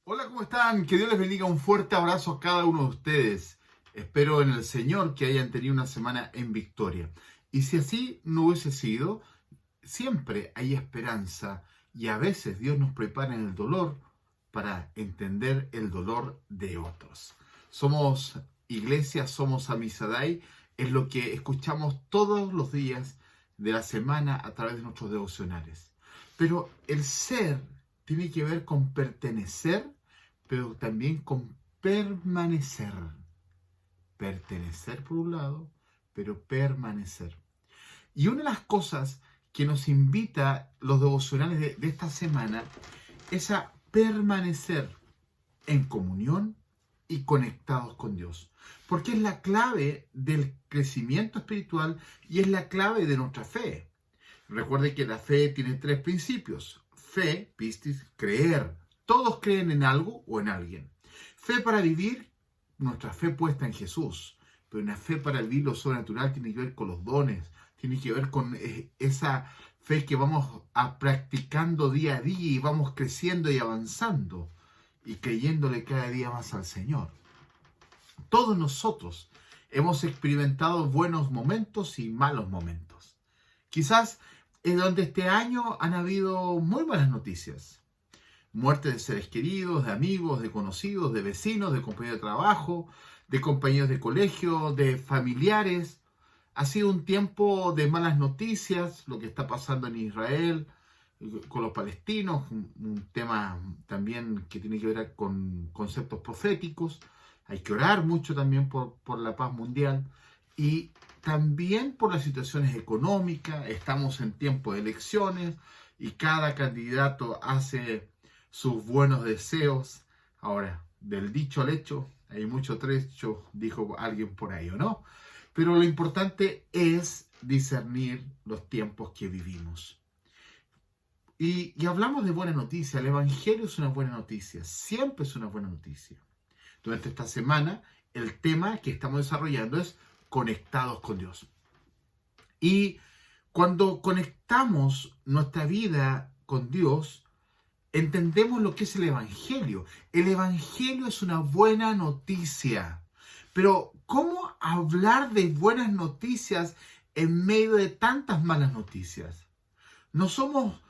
Hola, ¿cómo están? Que Dios les bendiga. Un fuerte abrazo a cada uno de ustedes. Espero en el Señor que hayan tenido una semana en victoria. Y si así no hubiese sido, siempre hay esperanza y a veces Dios nos prepara en el dolor para entender el dolor de otros. Somos iglesia, somos Amisadai, es lo que escuchamos todos los días de la semana a través de nuestros devocionales. Pero el ser tiene que ver con pertenecer, pero también con permanecer. Pertenecer por un lado, pero permanecer. Y una de las cosas que nos invita los devocionales de esta semana es a permanecer en comunión y conectados con Dios. Porque es la clave del crecimiento espiritual y es la clave de nuestra fe. Recuerde que la fe tiene tres principios. Fe, pistis, creer. Todos creen en algo o en alguien. Fe para vivir, nuestra fe puesta en Jesús. Pero una fe para vivir lo sobrenatural tiene que ver con los dones, tiene que ver con esa fe que vamos practicando día a día y vamos creciendo y avanzando y creyéndole cada día más al Señor. Todos nosotros hemos experimentado buenos momentos y malos momentos. Quizás en donde este año han habido muy buenas noticias. Muerte de seres queridos, de amigos, de conocidos, de vecinos, de compañeros de trabajo, de compañeros de colegio, de familiares. Ha sido un tiempo de malas noticias, lo que está pasando en Israel con los palestinos, un tema también que tiene que ver con conceptos proféticos. Hay que orar mucho también por la paz mundial y también por las situaciones económicas. Estamos en tiempo de elecciones y cada candidato hace sus buenos deseos. Ahora, del dicho al hecho, hay mucho trecho, dijo alguien por ahí, ¿o no? Pero lo importante es discernir los tiempos que vivimos. Y hablamos de buena noticia. El Evangelio es una buena noticia. Siempre es una buena noticia. Durante esta semana, el tema que estamos desarrollando es conectados con Dios. Y cuando conectamos nuestra vida con Dios, entendemos lo que es el Evangelio. El Evangelio es una buena noticia. Pero, ¿cómo hablar de buenas noticias en medio de tantas malas noticias? No somos,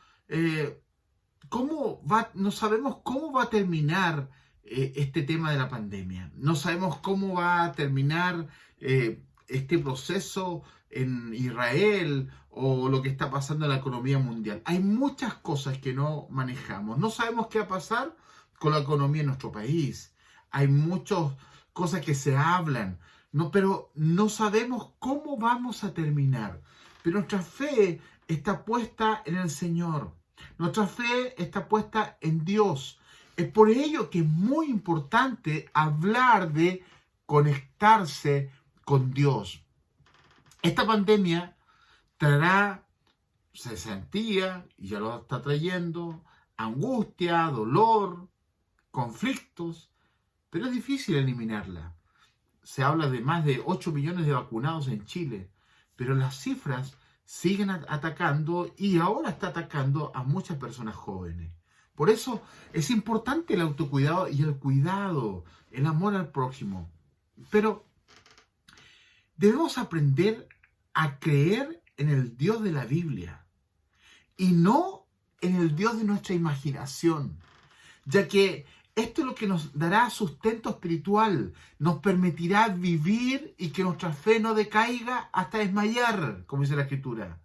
no sabemos cómo va a terminar este tema de la pandemia. No sabemos cómo va a terminar este proceso en Israel o lo que está pasando en la economía mundial. Hay muchas cosas que no manejamos. No sabemos qué va a pasar con la economía en nuestro país. Hay muchas cosas que se hablan, no, pero no sabemos cómo vamos a terminar. Pero nuestra fe está puesta en el Señor. Nuestra fe está puesta en Dios. Es por ello que es muy importante hablar de conectarse con Dios. Esta pandemia traerá cesantía, y ya lo está trayendo, angustia, dolor, conflictos, pero es difícil eliminarla. Se habla de más de 8 millones de vacunados en Chile, pero las cifras siguen atacando y ahora está atacando a muchas personas jóvenes. Por eso es importante el autocuidado y el cuidado, el amor al prójimo. Pero debemos aprender a creer en el Dios de la Biblia y no en el Dios de nuestra imaginación, ya que esto es lo que nos dará sustento espiritual, nos permitirá vivir y que nuestra fe no decaiga hasta desmayar, como dice la Escritura.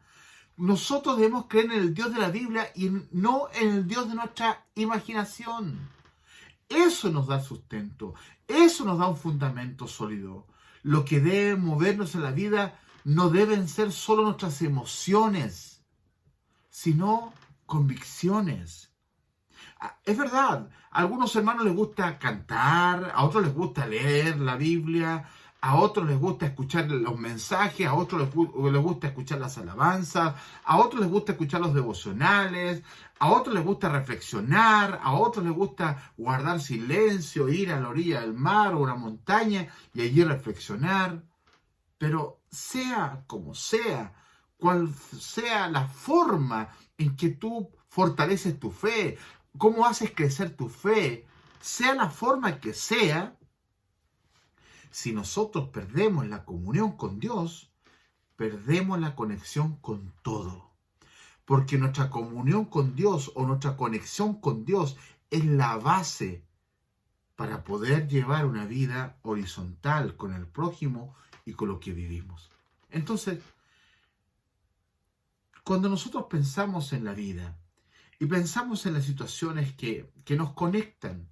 Nosotros debemos creer en el Dios de la Biblia y no en el Dios de nuestra imaginación. Eso nos da sustento, eso nos da un fundamento sólido. Lo que debe movernos en la vida no deben ser solo nuestras emociones, sino convicciones. Es verdad, a algunos hermanos les gusta cantar, a otros les gusta leer la Biblia, a otros les gusta escuchar los mensajes, a otros les gusta escuchar las alabanzas, a otros les gusta escuchar los devocionales, a otros les gusta reflexionar, a otros les gusta guardar silencio, ir a la orilla del mar o una montaña y allí reflexionar. Pero sea como sea, cual sea la forma en que tú fortaleces tu fe, cómo haces crecer tu fe, sea la forma que sea, si nosotros perdemos la comunión con Dios, perdemos la conexión con todo. Porque nuestra comunión con Dios o nuestra conexión con Dios es la base para poder llevar una vida horizontal con el prójimo y con lo que vivimos. Entonces, cuando nosotros pensamos en la vida y pensamos en las situaciones que nos conectan,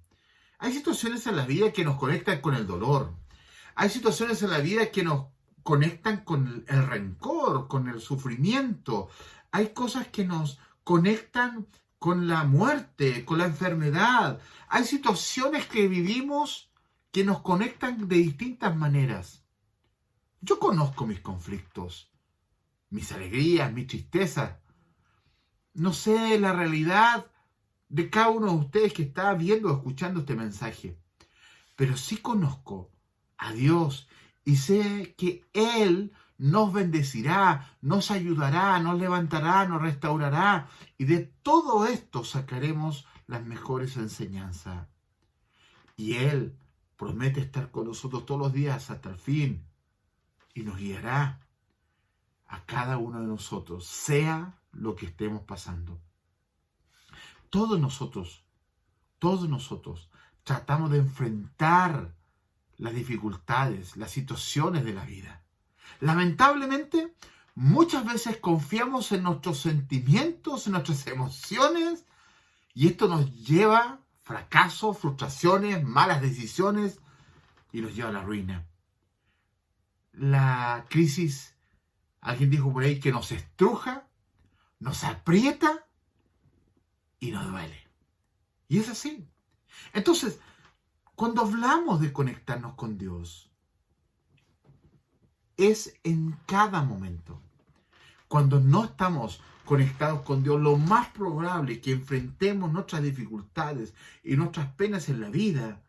hay situaciones en la vida que nos conectan con el dolor. Hay situaciones en la vida que nos conectan con el rencor, con el sufrimiento. Hay cosas que nos conectan con la muerte, con la enfermedad. Hay situaciones que vivimos que nos conectan de distintas maneras. Yo conozco mis conflictos, mis alegrías, mis tristezas. No sé la realidad de cada uno de ustedes que está viendo o escuchando este mensaje, pero sí conozco a Dios y sé que Él nos bendecirá, nos ayudará, nos levantará, nos restaurará, y de todo esto sacaremos las mejores enseñanzas. Y Él promete estar con nosotros todos los días hasta el fin y nos guiará a cada uno de nosotros, sea lo que estemos pasando. Todos nosotros tratamos de enfrentar las dificultades, las situaciones de la vida. Lamentablemente, muchas veces confiamos en nuestros sentimientos, en nuestras emociones, y esto nos lleva a fracasos, frustraciones, malas decisiones, y nos lleva a la ruina. La crisis, alguien dijo por ahí, que nos estruja, nos aprieta y nos duele. Y es así. Entonces, cuando hablamos de conectarnos con Dios, es en cada momento. Cuando no estamos conectados con Dios, lo más probable es que enfrentemos nuestras dificultades y nuestras penas en la vida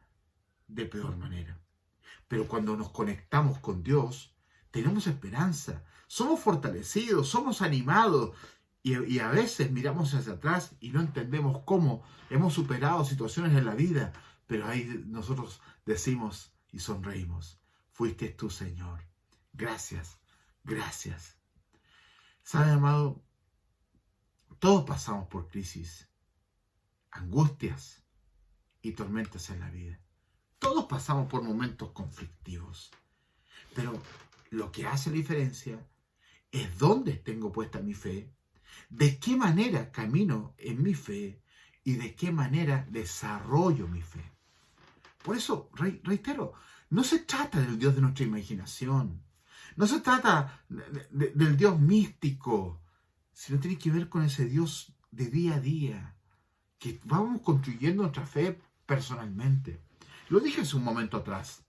de peor manera. Pero cuando nos conectamos con Dios, tenemos esperanza, somos fortalecidos, somos animados, y a veces miramos hacia atrás y no entendemos cómo hemos superado situaciones en la vida, pero ahí nosotros decimos y sonreímos: fuiste tú, Señor. Gracias, gracias. ¿Sabe, amado? Todos pasamos por crisis, angustias y tormentas en la vida. Todos pasamos por momentos conflictivos. Pero lo que hace la diferencia es dónde tengo puesta mi fe, de qué manera camino en mi fe y de qué manera desarrollo mi fe. Por eso, reitero, no se trata del Dios de nuestra imaginación, no se trata del Dios místico, sino tiene que ver con ese Dios de día a día, que vamos construyendo nuestra fe personalmente. Lo dije hace un momento atrás.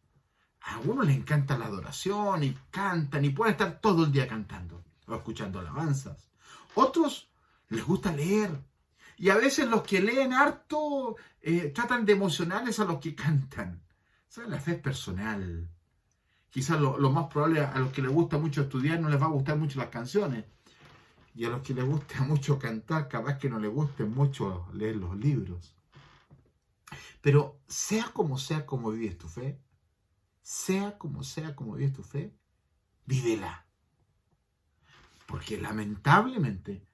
A algunos les encanta la adoración y cantan y pueden estar todo el día cantando o escuchando alabanzas. Otros les gusta leer. Y a veces los que leen harto tratan de emocionarles a los que cantan. ¿Saben? La fe es personal. Quizás lo más probable, a los que les gusta mucho estudiar no les va a gustar mucho las canciones. Y a los que les gusta mucho cantar, capaz que no les guste mucho leer los libros. Pero sea como vives tu fe, sea como vives tu fe, vívela. Porque lamentablemente,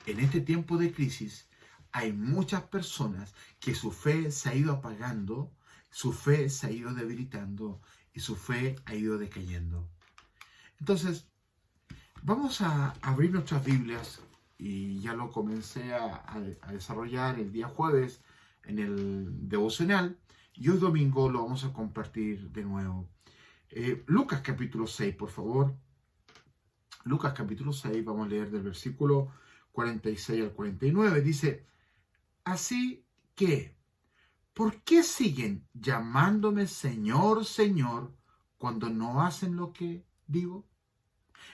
en este tiempo de crisis, hay muchas personas que su fe se ha ido apagando, su fe se ha ido debilitando y su fe ha ido decayendo. Entonces, vamos a abrir nuestras Biblias, y ya lo comencé a desarrollar el día jueves en el devocional, y hoy domingo lo vamos a compartir de nuevo. Lucas capítulo 6, por favor. Lucas capítulo 6, vamos a leer del versículo 46 al 49. Dice: así que, ¿por qué siguen llamándome Señor, Señor, cuando no hacen lo que digo?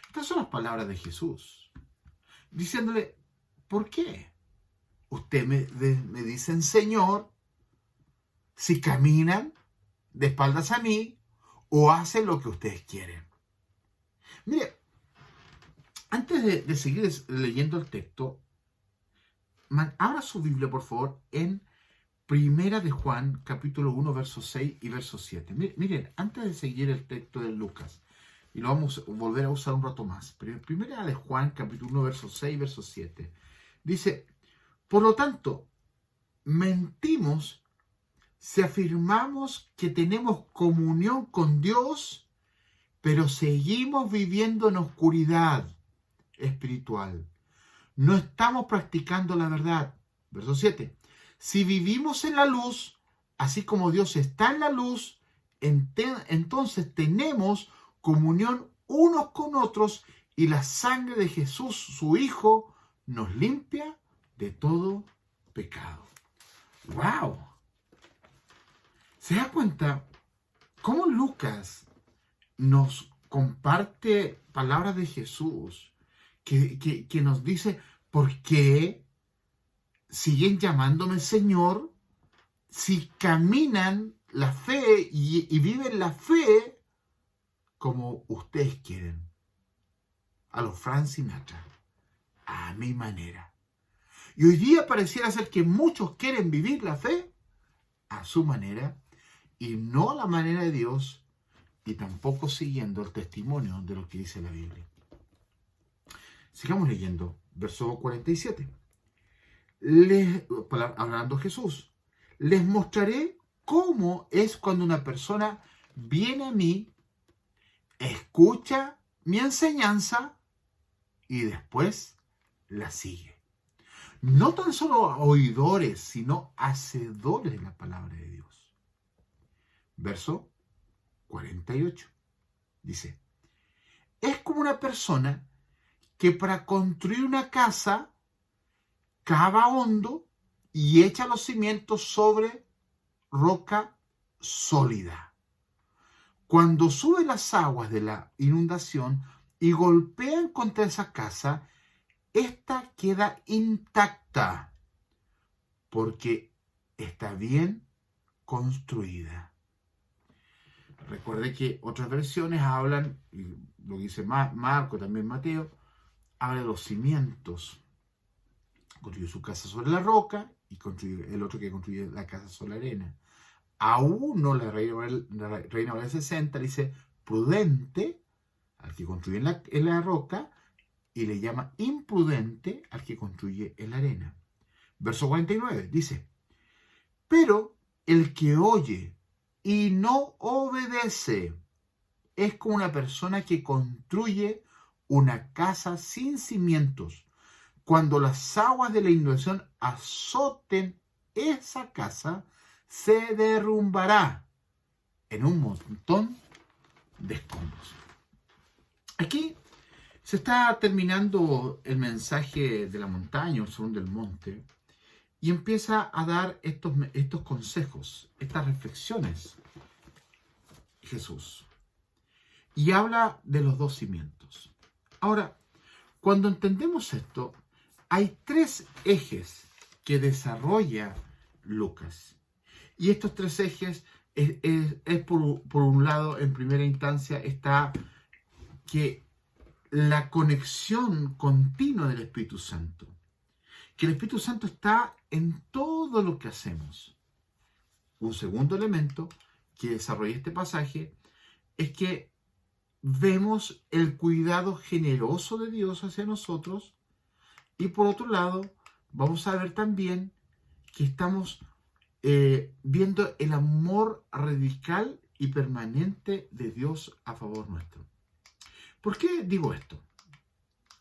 Estas son las palabras de Jesús, diciéndole: ¿por qué ustedes me dicen Señor si caminan de espaldas a mí o hacen lo que ustedes quieren? Mire, antes de seguir leyendo el texto, abra su Biblia, por favor, en Primera de Juan, capítulo 1, versos 6 y verso 7. Miren, antes de seguir el texto de Lucas, y lo vamos a volver a usar un rato más. Primera de Juan, capítulo 1, versos 6 y verso 7. Dice, por lo tanto, mentimos si afirmamos que tenemos comunión con Dios, pero seguimos viviendo en oscuridad espiritual. No estamos practicando la verdad. Verso 7. Si vivimos en la luz, así como Dios está en la luz, entonces tenemos comunión unos con otros y la sangre de Jesús, su Hijo, nos limpia de todo pecado. ¡Wow! ¿Se da cuenta cómo Lucas nos comparte palabras de Jesús que nos dice, ¿por qué siguen llamándome Señor si caminan la fe y viven la fe como ustedes quieren? A los Frank Sinatra, a mi manera. Y hoy día pareciera ser que muchos quieren vivir la fe a su manera y no a la manera de Dios, y tampoco siguiendo el testimonio de lo que dice la Biblia. Sigamos leyendo, verso 47. Hablando Jesús, les mostraré cómo es cuando una persona viene a mí, escucha mi enseñanza y después la sigue. No tan solo oidores, sino hacedores de la palabra de Dios. Verso 48. Dice, es como una persona que para construir una casa cava hondo y echa los cimientos sobre roca sólida. Cuando suben las aguas de la inundación y golpean contra esa casa, esta queda intacta porque está bien construida. Recuerde que otras versiones hablan, y lo dice Marco, también Mateo, habla de los cimientos. Construye su casa sobre la roca y construye el otro que construye la casa sobre la arena. A uno, la Reina Valera 60 dice prudente al que construye en la roca y le llama imprudente al que construye en la arena. Verso 49 dice, pero el que oye y no obedece es como una persona que construye una casa sin cimientos. Cuando las aguas de la inundación azoten esa casa, se derrumbará en un montón de escombros. Aquí se está terminando el mensaje de la montaña, el sermón del monte, y empieza a dar estos consejos, estas reflexiones, Jesús. Y habla de los dos cimientos. Ahora, cuando entendemos esto, hay tres ejes que desarrolla Lucas. Y estos tres ejes es por un lado, en primera instancia, está que la conexión continua del Espíritu Santo. Que el Espíritu Santo está en todo lo que hacemos. Un segundo elemento que desarrolla este pasaje es que vemos el cuidado generoso de Dios hacia nosotros. Y por otro lado, vamos a ver también que estamos viendo el amor radical y permanente de Dios a favor nuestro. ¿Por qué digo esto?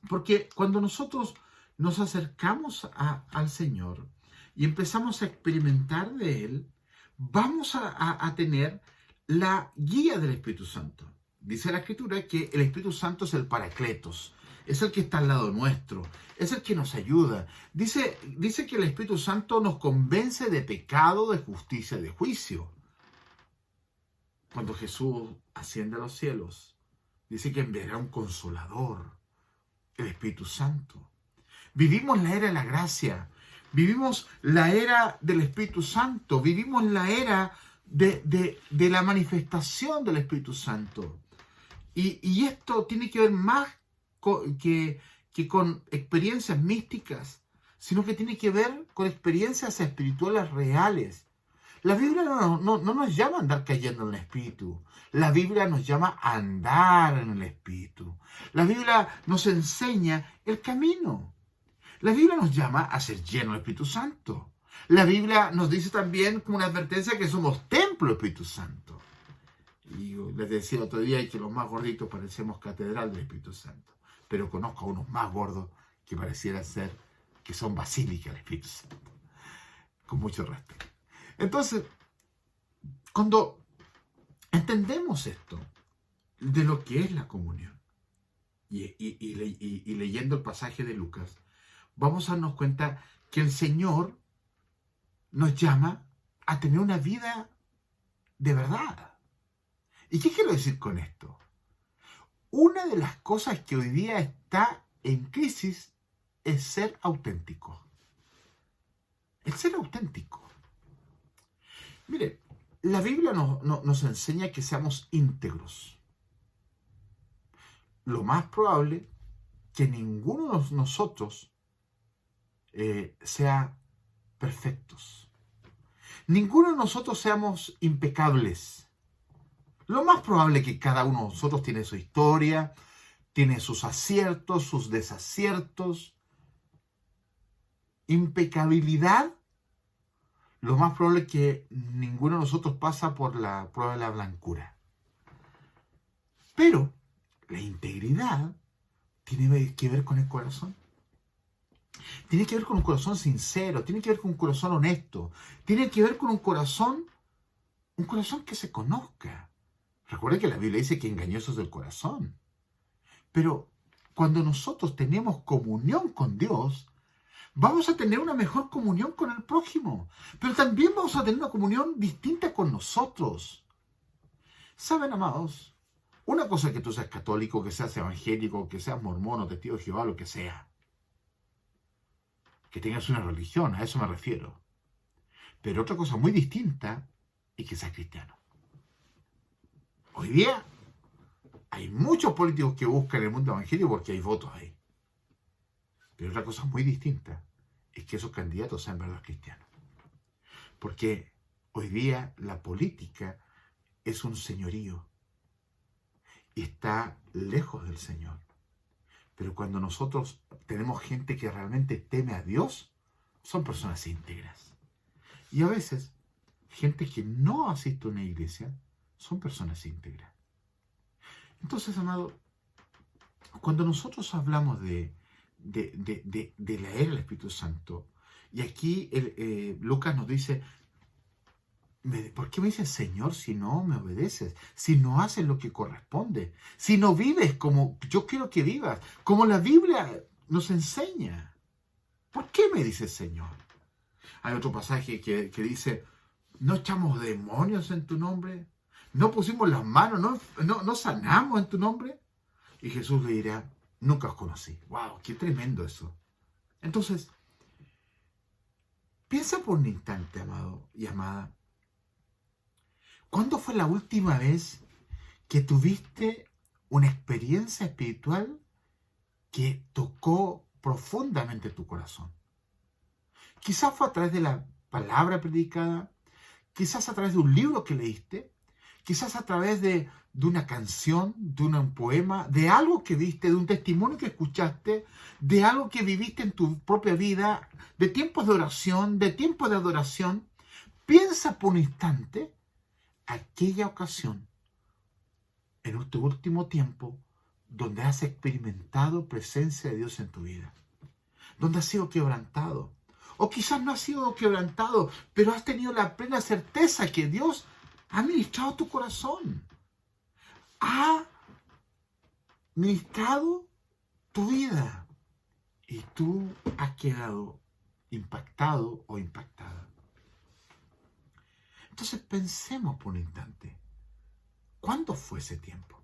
Porque cuando nosotros nos acercamos al Señor y empezamos a experimentar de Él, vamos a tener la guía del Espíritu Santo. Dice la Escritura que el Espíritu Santo es el Paracletos, es el que está al lado nuestro, es el que nos ayuda. Dice que el Espíritu Santo nos convence de pecado, de justicia, de juicio. Cuando Jesús asciende a los cielos, dice que enviará un consolador, el Espíritu Santo. Vivimos la era de la gracia, vivimos la era del Espíritu Santo, vivimos la era de la manifestación del Espíritu Santo. Y esto tiene que ver más que con experiencias místicas, sino que tiene que ver con experiencias espirituales reales. La Biblia no nos llama a andar cayendo en el Espíritu. La Biblia nos llama a andar en el Espíritu. La Biblia nos enseña el camino. La Biblia nos llama a ser llenos del Espíritu Santo. La Biblia nos dice también como una advertencia que somos templo del Espíritu Santo. Y les decía otro día que los más gorditos parecemos catedral del Espíritu Santo. Pero conozco a unos más gordos que pareciera ser que son basílica del Espíritu Santo. Con mucho respeto. Entonces, cuando entendemos esto de lo que es la comunión y leyendo el pasaje de Lucas, vamos a darnos cuenta que el Señor nos llama a tener una vida de verdad. ¿Y qué quiero decir con esto? Una de las cosas que hoy día está en crisis es ser auténtico. El ser auténtico. Mire, la Biblia nos enseña que seamos íntegros. Lo más probable que ninguno de nosotros sea perfectos. Ninguno de nosotros seamos impecables. Lo más probable que cada uno de nosotros tiene su historia, tiene sus aciertos, sus desaciertos. Impecabilidad, lo más probable es que ninguno de nosotros pasa por la prueba de la blancura. Pero la integridad tiene que ver con el corazón. Tiene que ver con un corazón sincero, tiene que ver con un corazón honesto, tiene que ver con un corazón que se conozca. Recuerden que la Biblia dice que engañoso es el corazón. Pero cuando nosotros tenemos comunión con Dios, vamos a tener una mejor comunión con el prójimo, pero también vamos a tener una comunión distinta con nosotros. ¿Saben, amados? Una cosa es que tú seas católico, que seas evangélico, que seas mormón o testigo de Jehová, lo que sea. Que tengas una religión, a eso me refiero. Pero otra cosa muy distinta es que seas cristiano. Hoy día hay muchos políticos que buscan el mundo evangélico porque hay votos ahí. Pero otra cosa muy distinta es que esos candidatos sean verdaderos cristianos. Porque hoy día la política es un señorío y está lejos del Señor. Pero cuando nosotros tenemos gente que realmente teme a Dios, son personas íntegras. Y a veces, gente que no asiste a una iglesia, son personas íntegras. Entonces, amado, cuando nosotros hablamos de leer el Espíritu Santo, y aquí Lucas nos dice, ¿por qué me dices Señor si no me obedeces? Si no haces lo que corresponde, si no vives como yo quiero que vivas, como la Biblia nos enseña. ¿Por qué me dices Señor? Hay otro pasaje que dice, ¿no echamos demonios en tu nombre? ¿No pusimos las manos? ¿No sanamos en tu nombre? Y Jesús le dirá, nunca os conocí. ¡Wow! ¡Qué tremendo eso! Entonces, piensa por un instante, amado y amada. ¿Cuándo fue la última vez que tuviste una experiencia espiritual que tocó profundamente tu corazón? Quizás fue a través de la palabra predicada, quizás a través de un libro que leíste, quizás a través de una canción, de un poema, de algo que viste, de un testimonio que escuchaste, de algo que viviste en tu propia vida, de tiempos de oración, de tiempos de adoración. Piensa por un instante aquella ocasión en tu último tiempo donde has experimentado presencia de Dios en tu vida, donde has sido quebrantado. O quizás no has sido quebrantado, pero has tenido la plena certeza que Dios ha ministrado tu corazón. Ha ministrado tu vida. Y tú has quedado impactado o impactada. Entonces pensemos por un instante. ¿Cuándo fue ese tiempo?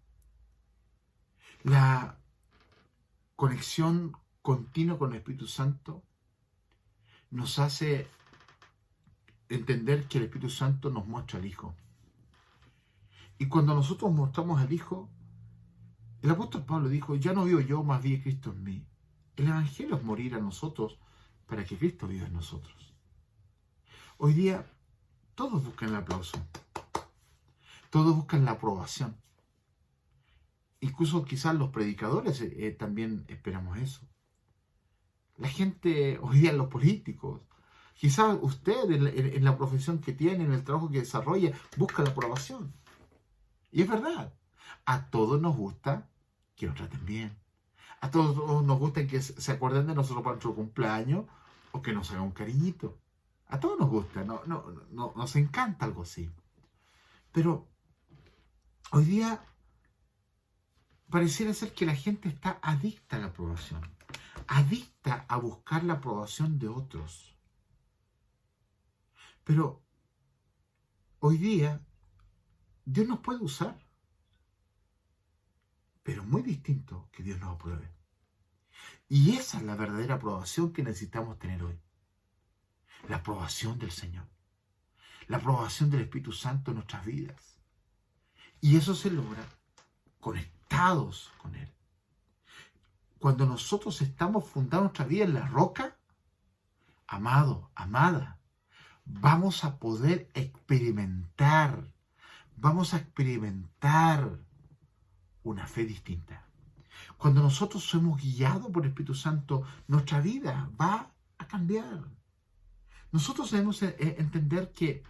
La conexión continua con el Espíritu Santo nos hace entender que el Espíritu Santo nos muestra al Hijo. Y cuando nosotros mostramos al Hijo, el apóstol Pablo dijo, ya no vivo yo, más vive Cristo en mí. El Evangelio es morir a nosotros para que Cristo viva en nosotros. Hoy día todos buscan el aplauso, todos buscan la aprobación. Incluso quizás los predicadores también esperamos eso. La gente hoy día, los políticos, quizás usted en la profesión que tiene, en el trabajo que desarrolla, busca la aprobación. Y es verdad, a todos nos gusta que nos traten bien. A todos nos gusta que se acuerden de nosotros para nuestro cumpleaños o que nos hagan un cariñito. A todos nos gusta, nos encanta algo así. Pero hoy día pareciera ser que la gente está adicta a la aprobación, adicta a buscar la aprobación de otros. Pero hoy día Dios nos puede usar, pero muy distinto que Dios nos apruebe. Y esa es la verdadera aprobación que necesitamos tener hoy. La aprobación del Señor. La aprobación del Espíritu Santo en nuestras vidas. Y eso se logra conectados con Él. Cuando nosotros estamos fundando nuestra vida en la roca, amado, amada, vamos a poder experimentar una fe distinta. Cuando nosotros somos guiados por el Espíritu Santo, nuestra vida va a cambiar. Nosotros debemos entender que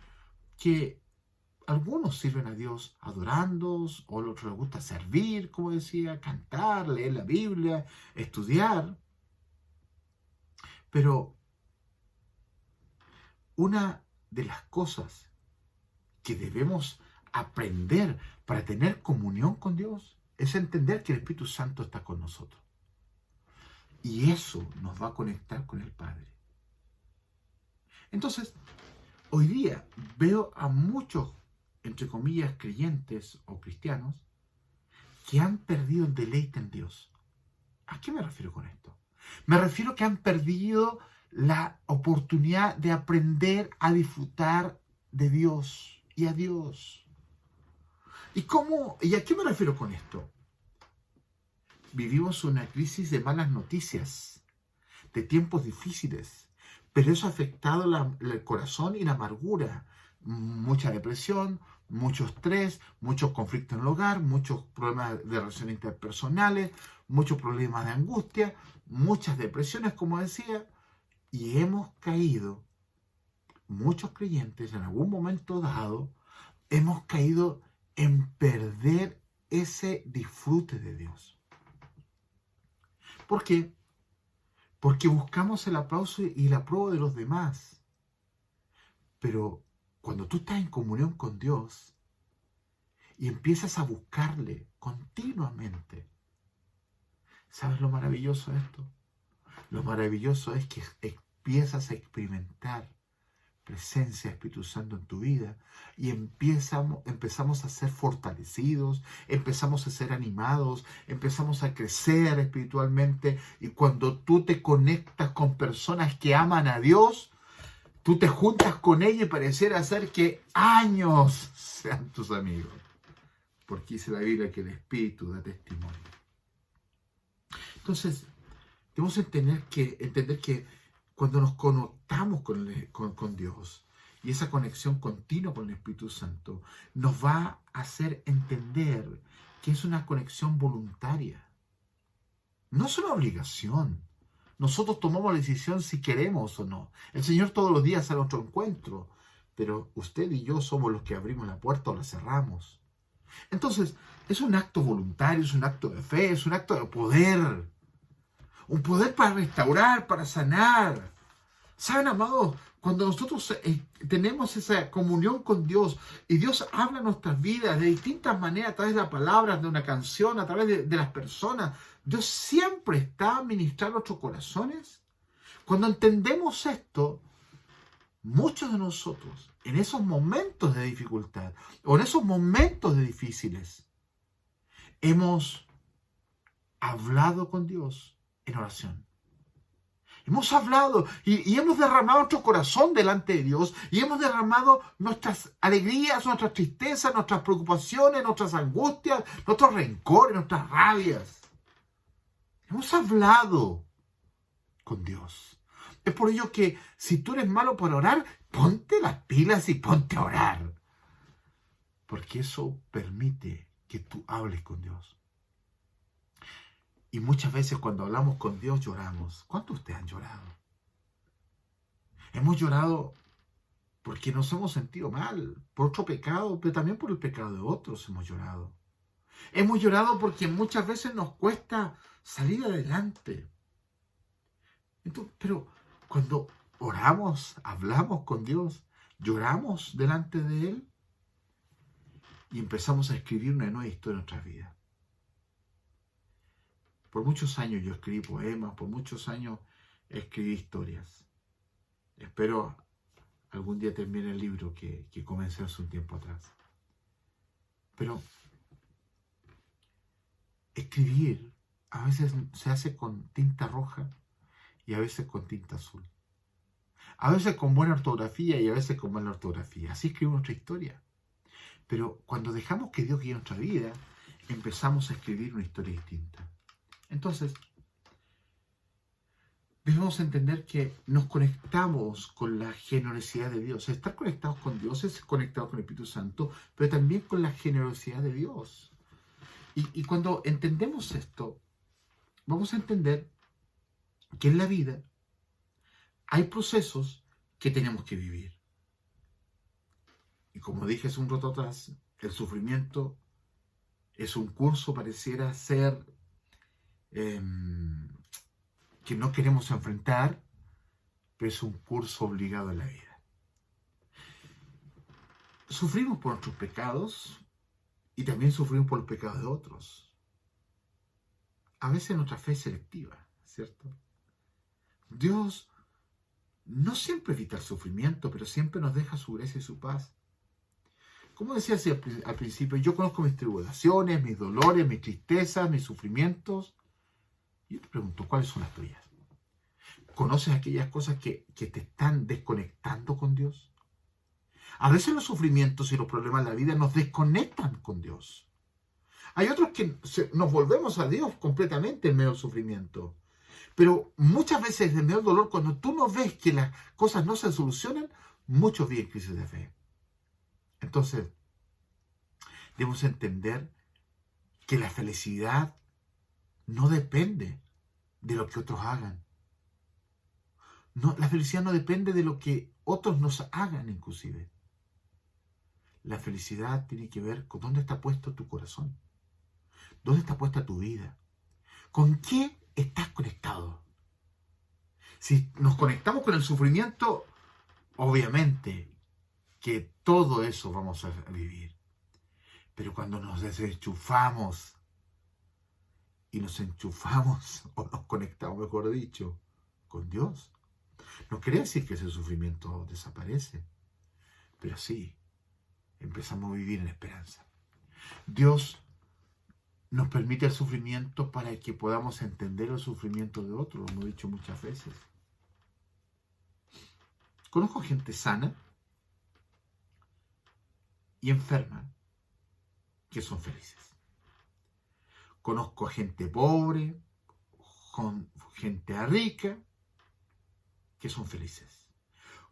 algunos sirven a Dios adorando, o a otros les gusta servir, como decía, cantar, leer la Biblia, estudiar. Pero una de las cosas que debemos aprender para tener comunión con Dios es entender que el Espíritu Santo está con nosotros. Y eso nos va a conectar con el Padre. Entonces, hoy día veo a muchos, entre comillas, creyentes o cristianos que han perdido el deleite en Dios. ¿A qué me refiero con esto? Me refiero que han perdido la oportunidad de aprender a disfrutar de Dios y a Dios. ¿Y a qué me refiero con esto? Vivimos una crisis de malas noticias, de tiempos difíciles, pero eso ha afectado el corazón y la amargura. Mucha depresión, mucho estrés, muchos conflictos en el hogar, muchos problemas de relaciones interpersonales, muchos problemas de angustia, muchas depresiones, como decía, y hemos caído, muchos creyentes en algún momento dado, hemos caído en perder ese disfrute de Dios. ¿Por qué? Porque buscamos el aplauso y la apruebo de los demás. Pero cuando tú estás en comunión con Dios y empiezas a buscarle continuamente, ¿sabes lo maravilloso de esto? Lo maravilloso es que empiezas a experimentar presencia del Espíritu Santo en tu vida y empezamos a ser fortalecidos, empezamos a ser animados, empezamos a crecer espiritualmente, y cuando tú te conectas con personas que aman a Dios, tú te juntas con ellos y pareciera ser que años sean tus amigos, porque dice la Biblia que el Espíritu da testimonio. Entonces, debemos entender que cuando nos conectamos con Dios, y esa conexión continua con el Espíritu Santo nos va a hacer entender que es una conexión voluntaria. No es una obligación. Nosotros tomamos la decisión si queremos o no. El Señor todos los días sale a nuestro encuentro, pero usted y yo somos los que abrimos la puerta o la cerramos. Entonces, es un acto voluntario, es un acto de fe, es un acto de poder. Un poder para restaurar, para sanar. ¿Saben, amados? Cuando nosotros tenemos esa comunión con Dios y Dios habla en nuestras vidas de distintas maneras, a través de la palabra, de una canción, a través de las personas, Dios siempre está ministrando nuestros corazones. Cuando entendemos esto, muchos de nosotros, en esos momentos de dificultad o en esos momentos de difíciles, hemos hablado con Dios en oración. Hemos hablado y hemos derramado nuestro corazón delante de Dios, y hemos derramado nuestras alegrías, nuestras tristezas, nuestras preocupaciones, nuestras angustias, nuestros rencores, nuestras rabias. Hemos hablado con Dios. Es por ello que si tú eres malo por orar, ponte las pilas y ponte a orar. Porque eso permite que tú hables con Dios. Y muchas veces cuando hablamos con Dios lloramos. ¿Cuántos de ustedes han llorado? Hemos llorado porque nos hemos sentido mal, por otro pecado, pero también por el pecado de otros hemos llorado. Hemos llorado porque muchas veces nos cuesta salir adelante. Entonces, pero cuando oramos, hablamos con Dios, lloramos delante de Él y empezamos a escribir una nueva historia en nuestras vidas. Por muchos años yo escribí poemas, por muchos años escribí historias. Espero algún día termine el libro que comencé hace un tiempo atrás. Pero escribir a veces se hace con tinta roja y a veces con tinta azul. A veces con buena ortografía y a veces con mala ortografía. Así escribimos nuestra historia. Pero cuando dejamos que Dios guíe nuestra vida, empezamos a escribir una historia distinta. Entonces, debemos entender que nos conectamos con la generosidad de Dios. Estar conectados con Dios es conectado con el Espíritu Santo, pero también con la generosidad de Dios. Y cuando entendemos esto, vamos a entender que en la vida hay procesos que tenemos que vivir. Y como dije hace un rato atrás, el sufrimiento es un curso, pareciera ser, que no queremos enfrentar, pero es un curso obligado en la vida. Sufrimos por nuestros pecados y también sufrimos por los pecados de otros. A veces nuestra fe es selectiva, ¿cierto? Dios no siempre evita el sufrimiento, pero siempre nos deja su gracia y su paz. Como decía así al principio, yo conozco mis tribulaciones, mis dolores, mis tristezas, mis sufrimientos. Y yo te pregunto, ¿cuáles son las tuyas? ¿Conoces aquellas cosas que te están desconectando con Dios? A veces los sufrimientos y los problemas de la vida nos desconectan con Dios. Hay otros que nos volvemos a Dios completamente en medio del sufrimiento. Pero muchas veces en medio del dolor, cuando tú no ves que las cosas no se solucionan, muchos viven crisis de fe. Entonces, debemos entender que la felicidad no depende de lo que otros hagan. No, la felicidad no depende de lo que otros nos hagan, inclusive. La felicidad tiene que ver con dónde está puesto tu corazón, dónde está puesta tu vida, con qué estás conectado. Si nos conectamos con el sufrimiento, obviamente que todo eso vamos a vivir. Pero cuando nos desenchufamos y nos enchufamos, o nos conectamos, mejor dicho, con Dios, no quiere decir que ese sufrimiento desaparece, pero sí, empezamos a vivir en esperanza. Dios nos permite el sufrimiento para que podamos entender el sufrimiento de otros, lo hemos dicho muchas veces. Conozco gente sana y enferma que son felices. Conozco gente pobre, gente rica, que son felices.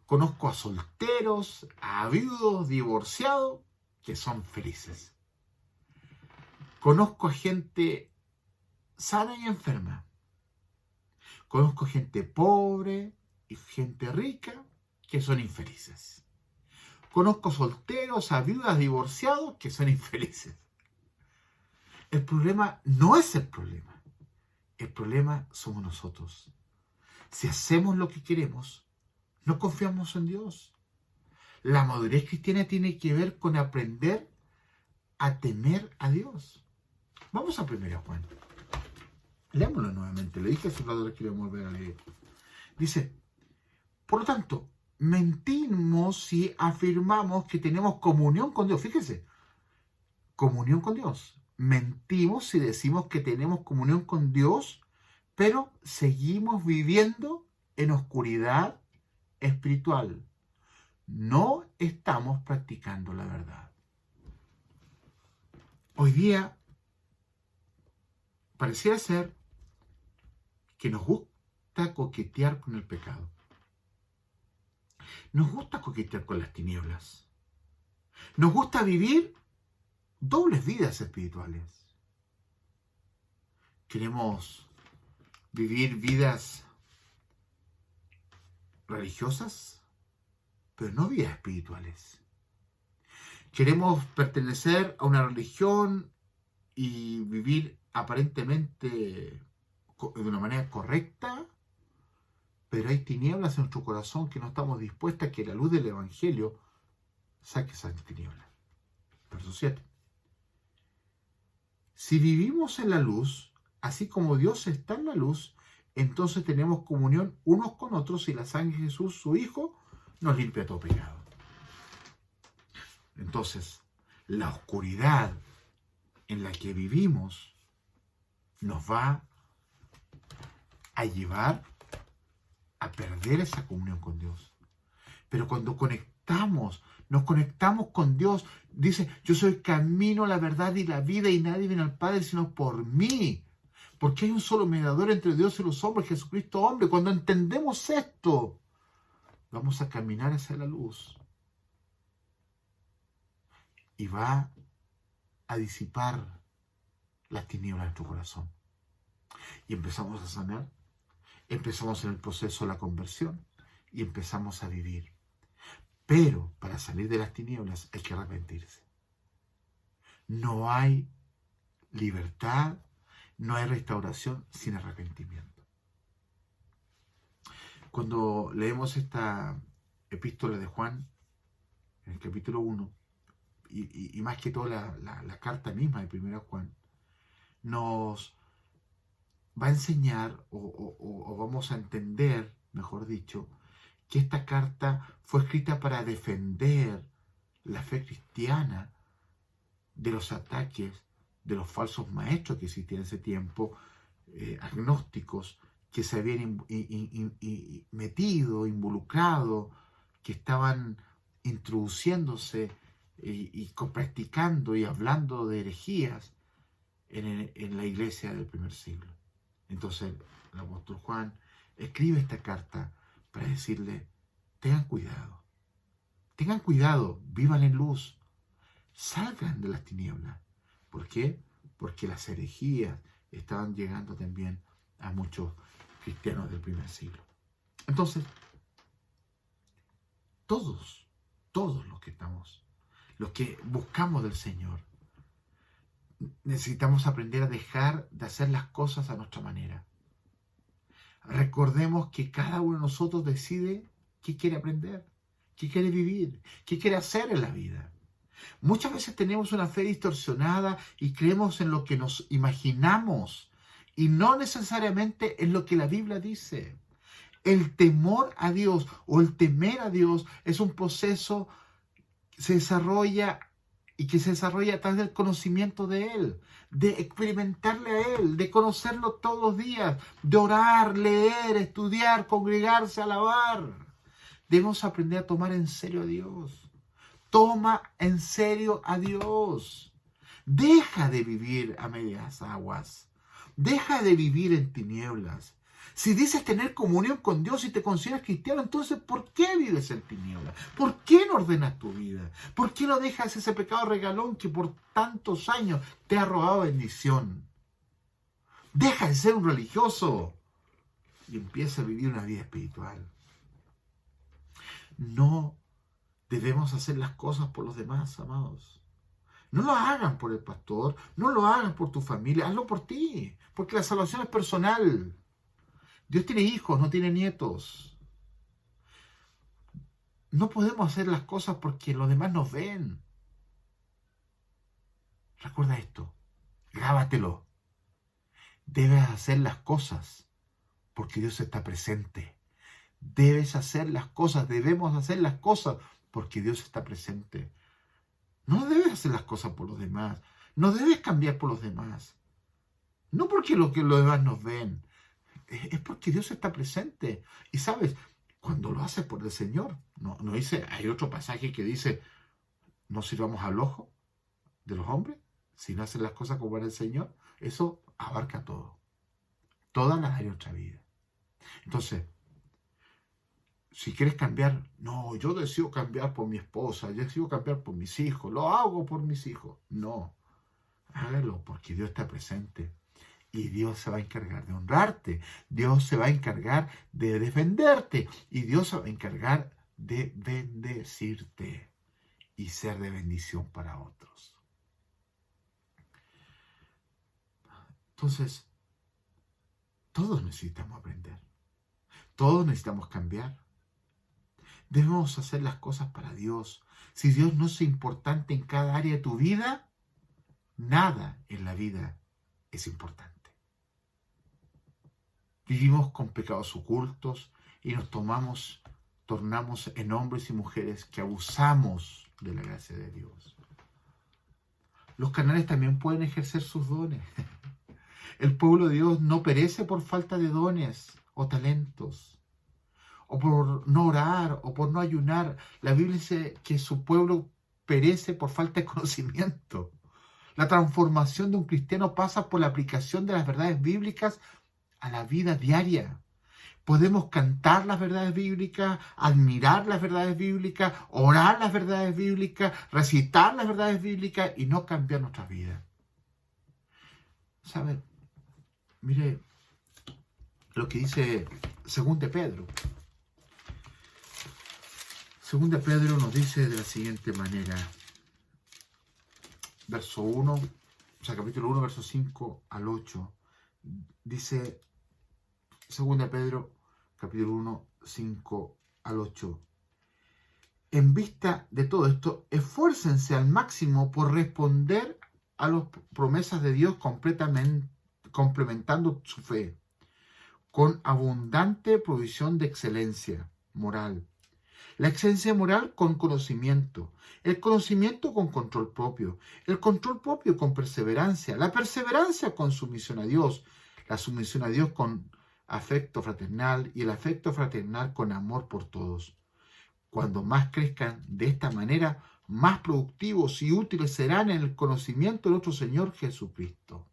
Conozco a solteros, a viudos, divorciados, que son felices. Conozco a gente sana y enferma. Conozco gente pobre y gente rica, que son infelices. Conozco solteros, a viudas, divorciados, que son infelices. El problema no es el problema. El problema somos nosotros. Si hacemos lo que queremos, no confiamos en Dios. La madurez cristiana tiene que ver con aprender a temer a Dios. Vamos a 1 Juan. Leámoslo nuevamente. Le dije hace un rato que íbamos a volver a leer. Dice, por lo tanto, mentimos si afirmamos que tenemos comunión con Dios. Fíjese, comunión con Dios. Mentimos si decimos que tenemos comunión con Dios, pero seguimos viviendo en oscuridad espiritual. No estamos practicando la verdad. Hoy día pareciera ser que nos gusta coquetear con el pecado. Nos gusta coquetear con las tinieblas. Nos gusta vivir dobles vidas espirituales. Queremos vivir vidas religiosas, pero no vidas espirituales. Queremos pertenecer a una religión y vivir aparentemente de una manera correcta, pero hay tinieblas en nuestro corazón que no estamos dispuestos a que la luz del Evangelio saque esas tinieblas. Verso 7. Si vivimos en la luz, así como Dios está en la luz, entonces tenemos comunión unos con otros y la sangre de Jesús, su Hijo, nos limpia todo pecado. Entonces, la oscuridad en la que vivimos nos va a llevar a perder esa comunión con Dios. Pero cuando nos conectamos con Dios, dice, yo soy el camino, la verdad y la vida, y nadie viene al Padre sino por mí. Porque hay un solo mediador entre Dios y los hombres, Jesucristo hombre. Cuando entendemos esto, vamos a caminar hacia la luz. Y va a disipar las tinieblas de nuestro corazón. Y empezamos a sanar. Empezamos en el proceso de la conversión. Y empezamos a vivir. Pero para salir de las tinieblas hay que arrepentirse. No hay libertad, no hay restauración sin arrepentimiento. Cuando leemos esta epístola de Juan, en el capítulo 1, y más que todo la carta misma de 1 Juan, nos va a enseñar o vamos a entender, mejor dicho, que esta carta fue escrita para defender la fe cristiana de los ataques de los falsos maestros que existían en ese tiempo, agnósticos, que se habían metido, involucrado, que estaban introduciéndose y practicando y hablando de herejías en la iglesia del primer siglo. Entonces el apóstol Juan escribe esta carta para decirle, tengan cuidado, vivan en luz, salgan de las tinieblas. ¿Por qué? Porque las herejías estaban llegando también a muchos cristianos del primer siglo. Entonces, todos los que buscamos del Señor, necesitamos aprender a dejar de hacer las cosas a nuestra manera. Recordemos que cada uno de nosotros decide qué quiere aprender, qué quiere vivir, qué quiere hacer en la vida. Muchas veces tenemos una fe distorsionada y creemos en lo que nos imaginamos y no necesariamente en lo que la Biblia dice. El temor a Dios o el temer a Dios es un proceso que se desarrolla a través del conocimiento de Él, de experimentarle a Él, de conocerlo todos los días, de orar, leer, estudiar, congregarse, alabar. Debemos aprender a tomar en serio a Dios. Toma en serio a Dios. Deja de vivir a medias aguas. Deja de vivir en tinieblas. Si dices tener comunión con Dios y te consideras cristiano, entonces ¿por qué vives en tinieblas? ¿Por qué no ordenas tu vida? ¿Por qué no dejas ese pecado regalón que por tantos años te ha robado bendición? Deja de ser un religioso y empieza a vivir una vida espiritual. No debemos hacer las cosas por los demás, amados. No lo hagan por el pastor, no lo hagan por tu familia, hazlo por ti, porque la salvación es personal. Dios tiene hijos, no tiene nietos. No podemos hacer las cosas porque los demás nos ven. Recuerda esto, grábatelo. Debes hacer las cosas porque Dios está presente. Debes hacer las cosas, debemos hacer las cosas porque Dios está presente. No debes hacer las cosas por los demás. No debes cambiar por los demás. No porque los demás nos ven. Es porque Dios está presente. Y sabes, cuando lo haces por el Señor, no dice, hay otro pasaje que dice, no sirvamos al ojo de los hombres, sino hacer las cosas como para el Señor. Eso abarca todo. Todas las áreas de nuestra vida. Entonces, Si quieres cambiar, no, yo decido cambiar por mi esposa, yo decido cambiar por mis hijos, lo hago por mis hijos. No, hágalo porque Dios está presente y Dios se va a encargar de honrarte, Dios se va a encargar de defenderte y Dios se va a encargar de bendecirte y ser de bendición para otros. Entonces, todos necesitamos aprender, todos necesitamos cambiar. Debemos hacer las cosas para Dios. Si Dios no es importante en cada área de tu vida, nada en la vida es importante. Vivimos con pecados ocultos y nos tornamos en hombres y mujeres que abusamos de la gracia de Dios. Los carnales también pueden ejercer sus dones. El pueblo de Dios no perece por falta de dones o talentos, o por no orar, o por no ayunar. La Biblia dice que su pueblo perece por falta de conocimiento. La transformación de un cristiano pasa por la aplicación de las verdades bíblicas a la vida diaria. Podemos cantar las verdades bíblicas, admirar las verdades bíblicas, orar las verdades bíblicas, recitar las verdades bíblicas y no cambiar nuestra vida. ¿Saben? Mire lo que dice 2 de Pedro. 2 de Pedro nos dice de la siguiente manera. Verso 1, capítulo 1, verso 5 al 8. Dice 2 de Pedro, capítulo 1, 5 al 8. En vista de todo esto, esfuércense al máximo por responder a las promesas de Dios complementando su fe con abundante provisión de excelencia moral. La excelencia moral con conocimiento, el conocimiento con control propio, el control propio con perseverancia, la perseverancia con sumisión a Dios, la sumisión a Dios con afecto fraternal y el afecto fraternal con amor por todos. Cuando más crezcan de esta manera, más productivos y útiles serán en el conocimiento de nuestro Señor Jesucristo.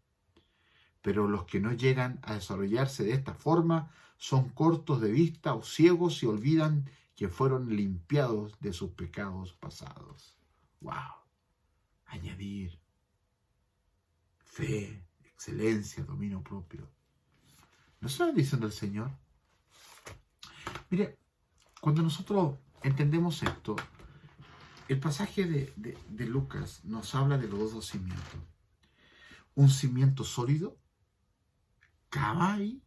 Pero los que no llegan a desarrollarse de esta forma son cortos de vista o ciegos y olvidan que fueron limpiados de sus pecados pasados. ¡Wow! Añadir fe, excelencia, dominio propio. ¿No se lo diciendo el Señor? Mire, cuando nosotros entendemos esto, el pasaje de Lucas nos habla de los dos cimientos. Un cimiento sólido, cava ahí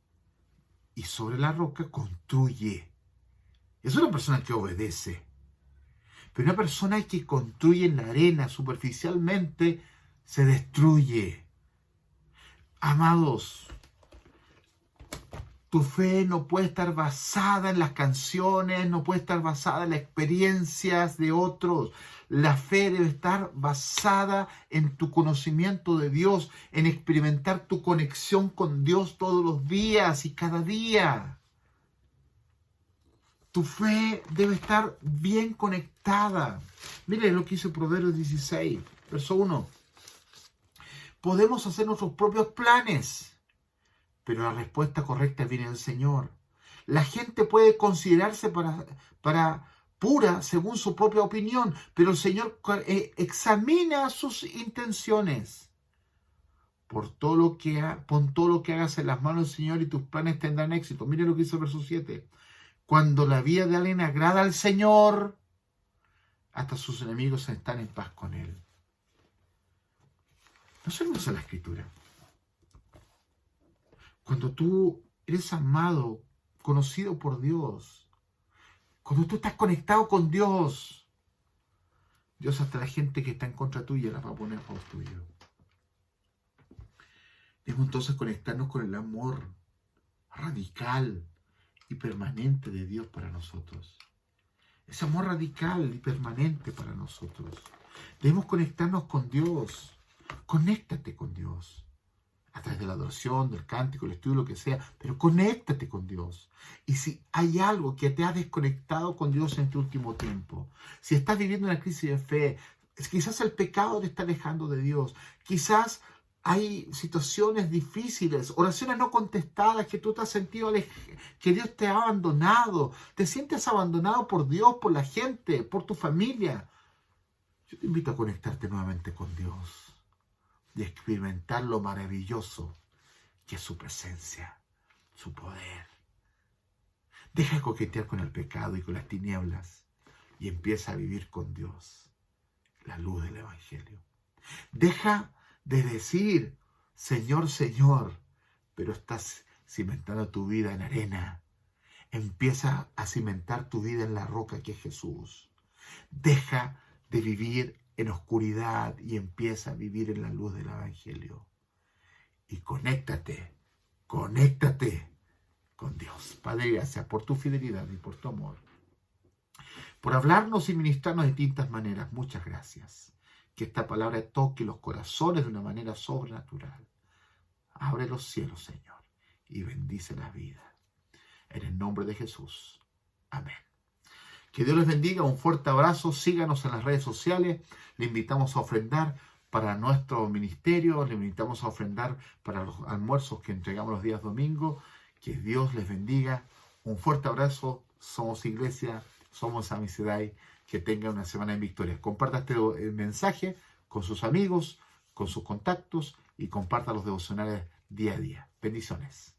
y sobre la roca construye. Es una persona que obedece. Pero una persona que construye en la arena superficialmente se destruye. Amados, tu fe no puede estar basada en las canciones, no puede estar basada en las experiencias de otros. La fe debe estar basada en tu conocimiento de Dios, en experimentar tu conexión con Dios todos los días y cada día. Tu fe debe estar bien conectada. Mire lo que dice Proverbios 16, verso 1. Podemos hacer nuestros propios planes, pero la respuesta correcta viene del Señor. La gente puede considerarse para pura según su propia opinión, pero el Señor examina sus intenciones. Pon todo lo que hagas en las manos del Señor y tus planes tendrán éxito. Mire lo que dice el verso 7. Cuando la vida de alguien agrada al Señor, hasta sus enemigos están en paz con Él. ¿No se usa la Escritura? Cuando tú eres amado, conocido por Dios, cuando tú estás conectado con Dios, Dios hasta la gente que está en contra tuya la va a poner a favor tuyo. Debemos entonces conectarnos con el amor radical y permanente de Dios para nosotros. Ese amor radical y permanente para nosotros. Debemos conectarnos con Dios. Conéctate con Dios. A través de la adoración, del cántico, el estudio, lo que sea. Pero conéctate con Dios. Y si hay algo que te ha desconectado con Dios en este último tiempo, si estás viviendo una crisis de fe, quizás el pecado te está alejando de Dios. Quizás hay situaciones difíciles, oraciones no contestadas, que tú te has sentido que Dios te ha abandonado. Te sientes abandonado por Dios, por la gente, por tu familia. Yo te invito a conectarte nuevamente con Dios y experimentar lo maravilloso que es su presencia, su poder. Deja de coquetear con el pecado y con las tinieblas y empieza a vivir con Dios, la luz del Evangelio. Deja de decir, Señor, Señor, pero estás cimentando tu vida en arena. Empieza a cimentar tu vida en la roca que es Jesús. Deja de vivir en oscuridad y empieza a vivir en la luz del Evangelio. Y conéctate con Dios. Padre, gracias por tu fidelidad y por tu amor. Por hablarnos y ministrarnos de distintas maneras. Muchas gracias. Que esta palabra toque los corazones de una manera sobrenatural. Abre los cielos, Señor, y bendice la vida. En el nombre de Jesús. Amén. Que Dios les bendiga. Un fuerte abrazo. Síganos en las redes sociales. Le invitamos a ofrendar para nuestro ministerio. Le invitamos a ofrendar para los almuerzos que entregamos los días domingos. Que Dios les bendiga. Un fuerte abrazo. Somos iglesia. Somos Amicidad. Que tengan una semana en victoria. Comparta este mensaje con sus amigos, con sus contactos y comparta los devocionales día a día. Bendiciones.